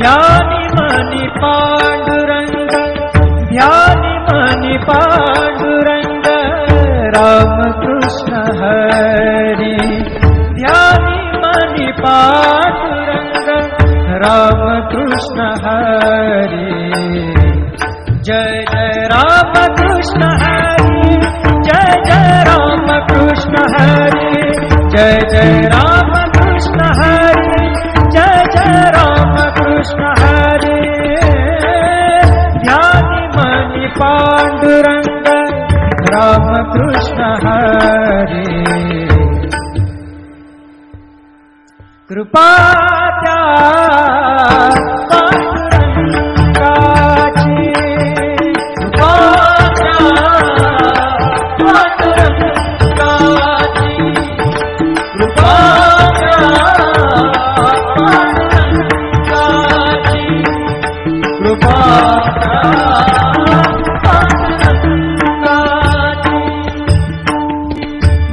ध्यानि मनि पांडुरंग, ध्यानि मनि पांडुरंग, राम कृष्ण हरि। ध्यानि मनि पांडुरंग, राम कृष्ण हरि। जय जय राम कृष्ण हरि, जय जय राम कृष्ण हरि, जय जय राम कृष्ण हरि, जय जय राम कृष्ण हरि। ध्यानि मनि पांडुरंग, राम कृष्ण हरि। कृपा त्या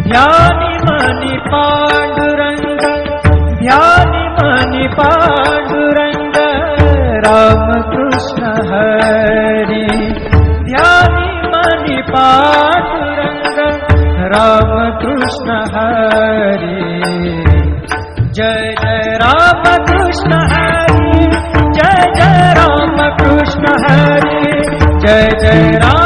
ध्यानि मनि पांडुरंग, ध्यानि मनि पांडुरंग, राम कृष्ण हरि। ध्यानि मनि पांडुरंग, राम कृष्ण हरि। जय जय राम कृष्ण हरि, जय जय राम कृष्ण हरि, जय जय राम